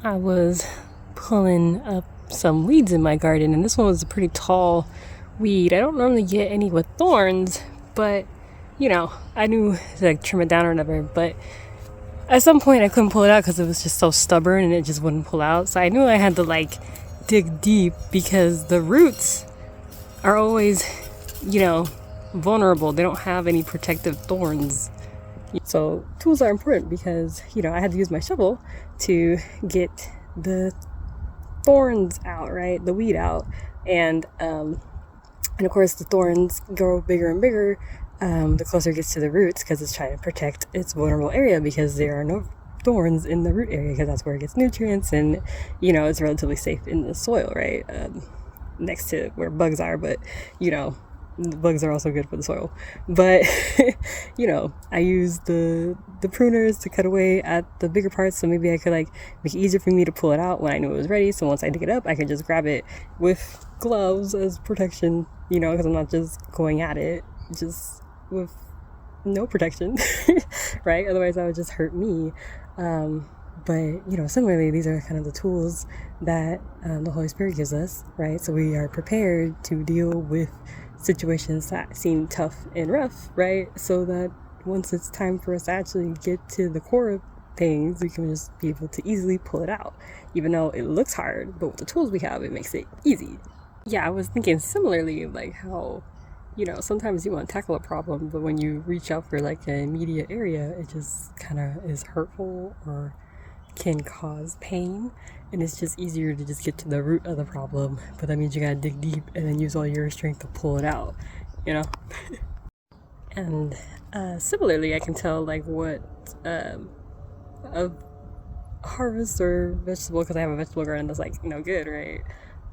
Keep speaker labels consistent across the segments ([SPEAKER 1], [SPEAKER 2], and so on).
[SPEAKER 1] I was pulling up some weeds in my garden, and this one was a pretty tall weed. I don't normally get any with thorns, but I knew to like trim it down or whatever. But at some point, I couldn't pull it out because it was just so stubborn and it just wouldn't pull out. So I knew I had to like dig deep because the roots are always, you know, vulnerable. They don't have any protective thorns. So tools are important because I had to use my shovel to get the thorns out, right? The weed out, and of course the thorns grow bigger and bigger the closer it gets to the roots because it's trying to protect its vulnerable area because there are no thorns in the root area because that's where it gets nutrients and it's relatively safe in the soil, right? Next to where bugs are, but the bugs are also good for the soil. But I use the pruners to cut away at the bigger parts, so maybe I could like make it easier for me to pull it out when I knew it was ready. So once I dig it up, I can just grab it with gloves as protection, because I'm not just going at it just with no protection, right? Otherwise, that would just hurt me. But similarly, these are kind of the tools that the Holy Spirit gives us, right? So we are prepared to deal with situations that seem tough and rough, right? So that once it's time for us to actually get to the core of things, we can just be able to easily pull it out, even though it looks hard. But with the tools we have, it makes it easy. Yeah, I was thinking similarly, like how sometimes you want to tackle a problem, but when you reach out for like an immediate area, it just kind of is hurtful or can cause pain, and it's just easier to just get to the root of the problem, but that means you gotta dig deep and then use all your strength to pull it out, you know? And similarly, I can tell like what a harvest or vegetable, because I have a vegetable garden that's like good, right?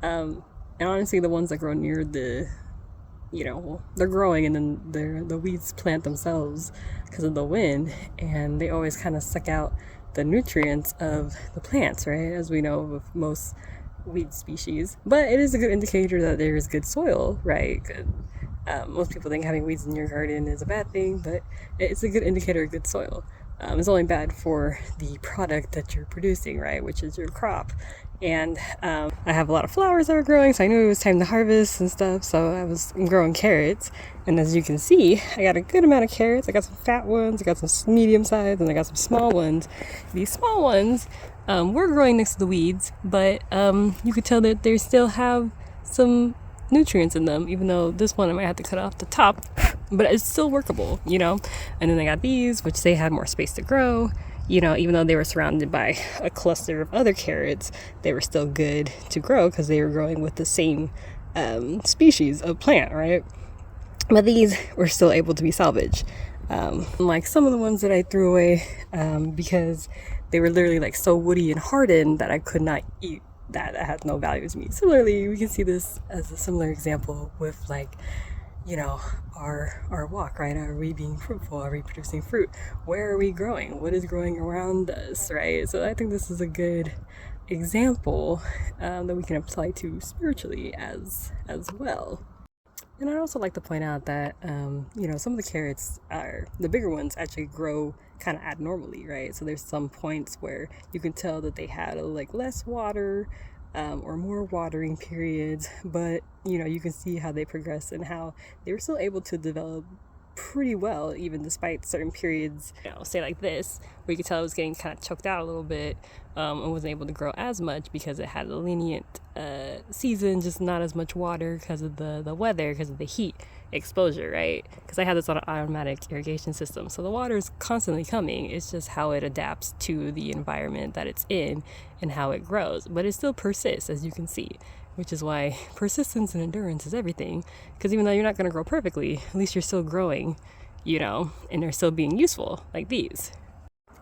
[SPEAKER 1] And honestly, the ones that grow near the they're growing and then the weeds plant themselves because of the wind, and they always kind of suck out the nutrients of the plants, right? As we know with most weed species. But it is a good indicator that there is good soil, right? Most people think having weeds in your garden is a bad thing, but it's a good indicator of good soil. It's only bad for the product that you're producing, right? Which is your crop. And I have a lot of flowers that were growing, so I knew it was time to harvest and stuff. So I'm growing carrots, and as you can see, I got a good amount of carrots. I got some fat ones, I got some medium sized, and I got some small ones. These small ones were growing next to the weeds, but you could tell that they still have some nutrients in them, even though this one I might have to cut off the top, but it's still workable, And then I got these, which they had more space to grow. Even though they were surrounded by a cluster of other carrots, they were still good to grow because they were growing with the same species of plant, right? But these were still able to be salvaged. Like some of the ones that I threw away because they were literally like so woody and hardened that I could not eat. That has no value to me. Similarly, we can see this as a similar example with like our walk, right? Are we being fruitful? Are we producing fruit? Where are we growing? What is growing around us, right? So I think this is a good example that we can apply to spiritually as well. And I'd also like to point out that some of the carrots are the bigger ones actually grow kind of abnormally, right? So there's some points where you can tell that they had like less water or more watering periods, but you can see how they progressed and how they were still able to develop pretty well, even despite certain periods, say like this, where you could tell it was getting kind of choked out a little bit and wasn't able to grow as much because it had a lenient season, just not as much water because of the weather, because of the heat exposure, right? Because I had this on an automatic irrigation system, so the water is constantly coming. It's just how it adapts to the environment that it's in and how it grows, but it still persists, as you can see, which is why persistence and endurance is everything. Because even though you're not going to grow perfectly, at least you're still growing, and they're still being useful, like these.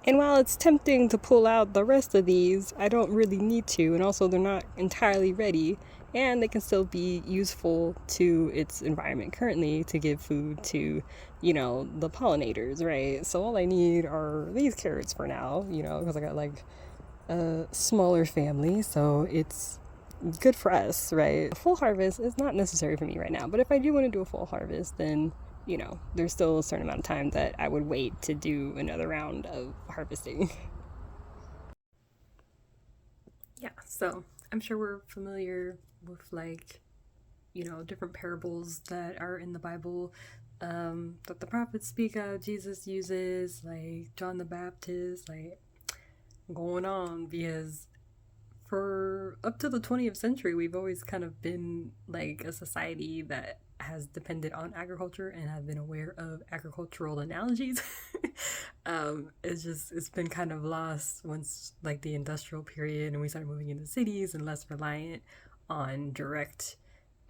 [SPEAKER 1] And while it's tempting to pull out the rest of these, I don't really need to. And also, they're not entirely ready, and they can still be useful to its environment currently to give food to, the pollinators, right? So all I need are these carrots for now, because I got like a smaller family, so it's good for us, right? A full harvest is not necessary for me right now, but if I do want to do a full harvest, then there's still a certain amount of time that I would wait to do another round of harvesting. Yeah, so I'm sure we're familiar with like, different parables that are in the Bible, that the prophets speak of, Jesus uses, like John the Baptist, like going on, because for up to the 20th century, we've always kind of been like a society that has depended on agriculture and have been aware of agricultural analogies. It's been kind of lost once like the industrial period and we started moving into cities and less reliant on direct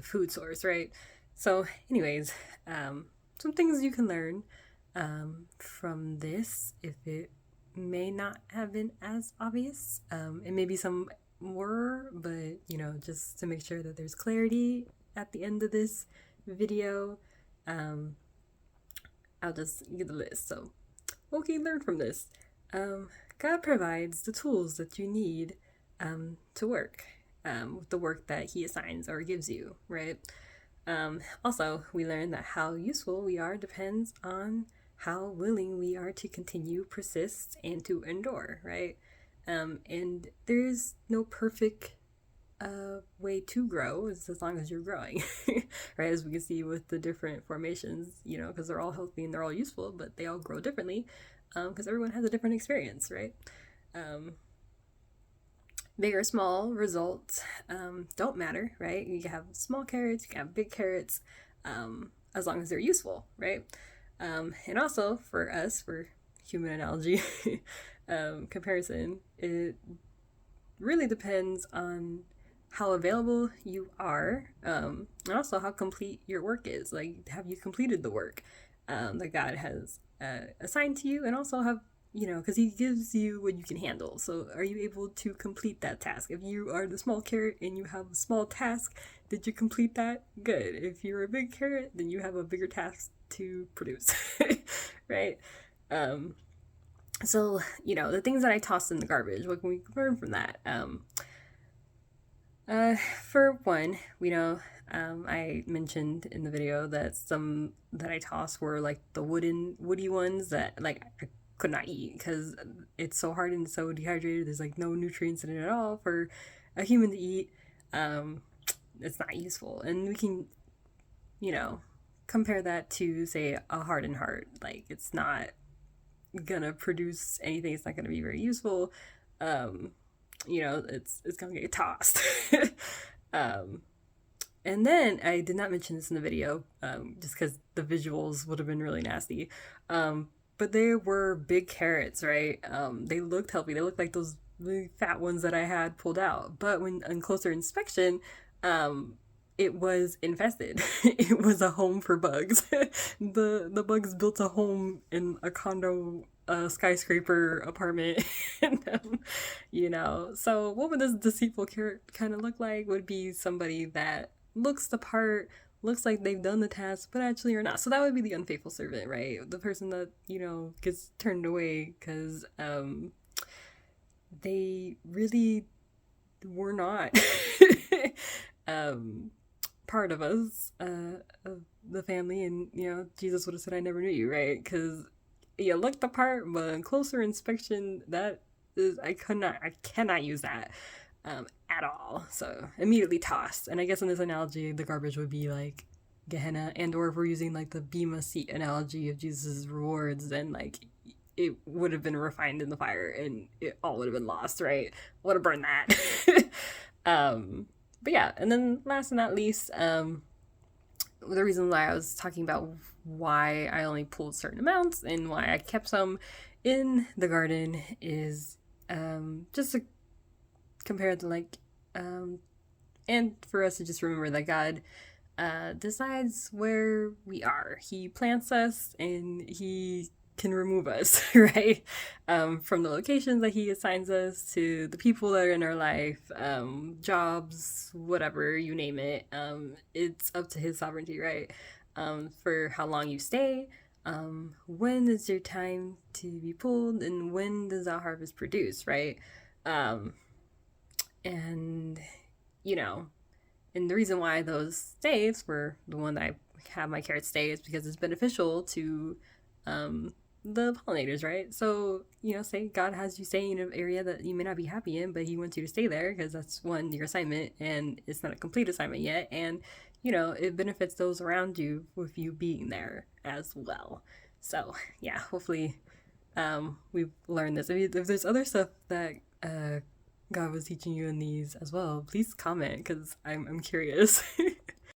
[SPEAKER 1] food source, right? So, anyways, some things you can learn from this if it may not have been as obvious. And maybe some were, but just to make sure that there's clarity at the end of this video, I'll just give the list. So, what can you learn from this? God provides the tools that you need to work with the work that He assigns or gives you, right? Also, we learn that how useful we are depends on how willing we are to continue, persist, and to endure, right? And there's no perfect way to grow as long as you're growing, right? As we can see with the different formations, because they're all healthy and they're all useful, but they all grow differently because everyone has a different experience, right? Big or small results don't matter, right? You can have small carrots, you can have big carrots, as long as they're useful, right? And also for us, for human analogy comparison, it really depends on how available you are, and also how complete your work is. Like, have you completed the work that God has assigned to you, and also have, because He gives you what you can handle. So are you able to complete that task? If you are the small carrot and you have a small task, did you complete that? Good. If you're a big carrot, then you have a bigger task to produce, right? So, the things that I tossed in the garbage, what can we learn from that? For one, I mentioned in the video that some that I tossed were like the woody ones that like I could not eat because it's so hard and so dehydrated. There's like no nutrients in it at all for a human to eat. It's not useful, and we can, compare that to say a hardened heart. Like, it's not gonna produce anything. It's not gonna be very useful. It's gonna get tossed. And then I did not mention this in the video, just because the visuals would have been really nasty. But they were big carrots, right? They looked healthy. They looked like those really fat ones that I had pulled out. But when on closer inspection, it was infested. It was a home for bugs. The bugs built a home in a condo, skyscraper apartment. And, so what would this deceitful carrot kind of look like? Would be somebody that looks the part, looks like they've done the task, but actually are not. So that would be the unfaithful servant, right? The person that, gets turned away because they really were not part of us, of the family, and Jesus would have said, "I never knew you," right? Because you looked the part, but on closer inspection, that is, I cannot use that at all. So immediately tossed. And I guess in this analogy, the garbage would be like Gehenna, and or if we're using like the Bema seat analogy of Jesus' rewards, then like it would have been refined in the fire and it all would have been lost, right? Would have burned that. But yeah, and then last but not least, the reason why I was talking about why I only pulled certain amounts and why I kept some in the garden is just to compare to like, and for us to just remember that God decides where we are. He plants us and He can remove us, right? From the locations that He assigns us to the people that are in our life, jobs, whatever, you name it. It's up to His sovereignty, right? For how long you stay, when is your time to be pulled, and when does that harvest produce, right? And, and the reason why those staves were the one that I have my carrots stay is because it's beneficial to the pollinators, right? So, say God has you stay in an area that you may not be happy in, but he wants you to stay there because that's one, your assignment, and it's not a complete assignment yet. And, it benefits those around you with you being there as well. So, yeah, hopefully we've learned this. If there's other stuff that God was teaching you in these as well, please comment because I'm curious.